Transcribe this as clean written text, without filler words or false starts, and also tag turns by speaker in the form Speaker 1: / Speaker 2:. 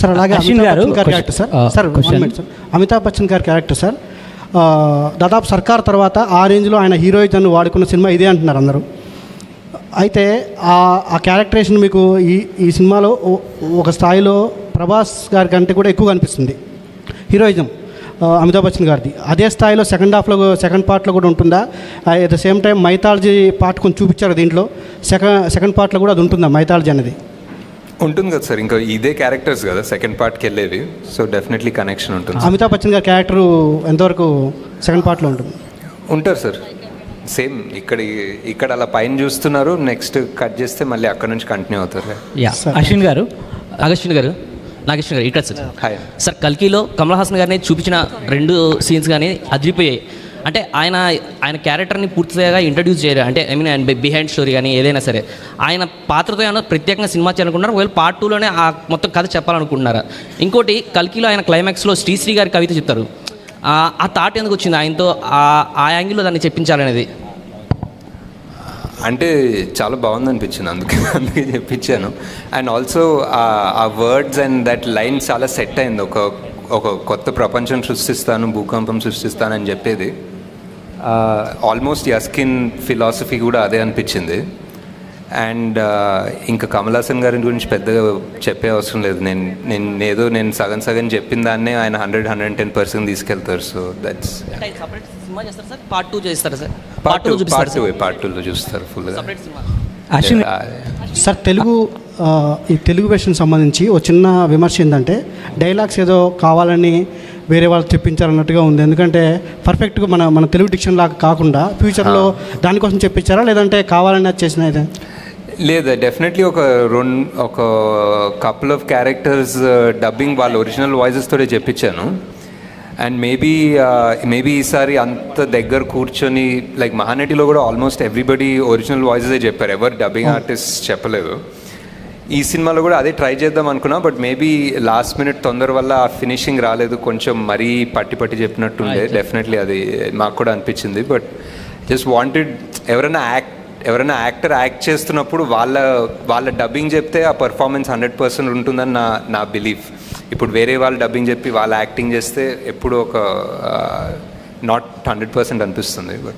Speaker 1: Sir అలాగే
Speaker 2: అశ్విన్
Speaker 1: అమితాబ్
Speaker 2: గారు
Speaker 1: బచ్చన్ గారి character sir
Speaker 2: question.
Speaker 1: 1 minute sir. Amitabh Bachchan గారి క్యారెక్టర్ సార్ దాదాపు సర్కార్ తర్వాత ఆ రేంజ్లో ఆయన హీరోయిజన్ వాడుకున్న సినిమా ఇదే అంటున్నారు అందరూ. అయితే ఆ క్యారెక్టరేషన్ మీకు ఈ సినిమాలో ఒక స్థాయిలో ప్రభాస్ గారి కంటే కూడా ఎక్కువ కనిపిస్తుంది హీరోయిజం అమితాబ్ బచ్చన్ గారిది. అదే స్థాయిలో సెకండ్ పార్ట్లో కూడా ఉంటుందా? At the same time mythology part కొంచెం చూపించారు దీంట్లో. సెకండ్ పార్ట్లో కూడా అది ఉంటుందా మైథాలజీ అనేది?
Speaker 3: ఉంటుంది కదా సార్, ఇంకా ఇదే క్యారెక్టర్స్ కదా సెకండ్ పార్ట్కి వెళ్ళేవి, సో డెఫినెట్లీ కనెక్షన్ ఉంటుంది.
Speaker 1: అమితాబ్ బచ్చన్ గారి క్యారెక్టర్ ఎంతవరకు సెకండ్ పార్ట్లో ఉంటుంది?
Speaker 3: ఉంటారు సార్, సేమ్ ఇక్కడ అలా పైన చూస్తున్నారు, నెక్స్ట్ కట్ చేస్తే మళ్ళీ అక్కడ నుంచి కంటిన్యూ అవుతారు.
Speaker 2: అశ్విన్ గారు,
Speaker 4: నాగేశ్వర్ గారు ఇక్కడ సార్.
Speaker 3: హాయ్
Speaker 4: సార్, కల్కిలో కమల్ హాసన్ గారిని చూపించిన 2 సీన్స్ కానీ అదిరిపోయాయి. అంటే ఆయన క్యారెక్టర్ని పూర్తిగా ఇంట్రడ్యూస్ చేయరు. అంటే ఐ మీన్ ఆయన బిహైండ్ స్టోరీ కానీ ఏదైనా సరే ఆయన పాత్రతో ఏమైనా ప్రత్యేకంగా సినిమా చేయాలనుకుంటున్నారు, ఒకవేళ పార్ట్ 2లోనే ఆ మొత్తం కథ చెప్పాలనుకుంటున్నారా? ఇంకోటి, కల్కిలో ఆయన క్లైమాక్స్లో శ్రీశ్రీ గారి కవిత చెప్తారు. ఆ థాట్ ఎందుకు వచ్చింది ఆయనతో, ఆ యాంగిల్లో దాన్ని చెప్పించాలనేది?
Speaker 3: అంటే చాలా బాగుంది అనిపించింది, అందుకే చెప్పించాను. అండ్ ఆల్సో ఆ వర్డ్స్ అండ్ దట్ లైన్ చాలా సెట్ అయింది. ఒక కొత్త ప్రపంచం సృష్టిస్తాను, భూకంపం సృష్టిస్తాను అని చెప్పేది ఆల్మోస్ట్ యస్కిన్ ఫిలాసఫీ కూడా అదే అనిపించింది. అండ్ ఇంకా కమల్ హాసన్ గారి గురించి పెద్దగా చెప్పే అవసరం లేదు. నేను సగం చెప్పిన దాన్నే ఆయన 110% తీసుకెళ్తారు. సో దట్స్
Speaker 4: పార్ట్ 2 చేస్తారు సార్.
Speaker 3: పార్ట్ 2లో చూస్తారు ఫుల్గా.
Speaker 2: అశ్విన్
Speaker 1: సార్ ఈ తెలుగు వెర్షన్ సంబంధించి ఒక చిన్న విమర్శ ఏంటంటే డైలాగ్స్ ఏదో కావాలని వేరే వాళ్ళు తెప్పించారన్నట్టుగా ఉంది. ఎందుకంటే పర్ఫెక్ట్గా మన తెలుగు డిక్షన్ లాగా కాకుండా ఫ్యూచర్లో దానికోసం చెప్పించారా, లేదంటే కావాలని అది చేసిన అయితే?
Speaker 3: లేదు, డెఫినెట్లీ ఒక కపుల్ ఆఫ్ క్యారెక్టర్స్ డబ్బింగ్ వాళ్ళ ఒరిజినల్ వాయిసెస్ తోనే చెప్పించాను. అండ్ మేబీ ఈసారి అంత దగ్గర కూర్చొని లైక్ మహానటిలో కూడా ఆల్మోస్ట్ ఎవ్రీబడి ఒరిజినల్ వాయిసెసే చెప్పారు, ఎవరు డబ్బింగ్ ఆర్టిస్ట్ చెప్పలేదు. ఈ సినిమాలో కూడా అదే ట్రై చేద్దాం అనుకున్నా, బట్ మేబీ లాస్ట్ మినిట్ తొందర వల్ల ఆ ఫినిషింగ్ రాలేదు, కొంచెం మరీ పట్టి చెప్పినట్టుండే. డెఫినెట్లీ అది మాకు కూడా అనిపించింది. బట్ జస్ట్ వాంటెడ్ ఎవరైనా యాక్టర్ యాక్ట్ చేస్తున్నప్పుడు వాళ్ళ డబ్బింగ్ చెప్తే ఆ పర్ఫార్మెన్స్ 100% ఉంటుందని నా బిలీఫ్. ఇప్పుడు వేరే వాళ్ళు డబ్బింగ్ చెప్పి వాళ్ళు యాక్టింగ్ చేస్తే ఎప్పుడు ఒక నాట్ 100% అనిపిస్తుంది. బట్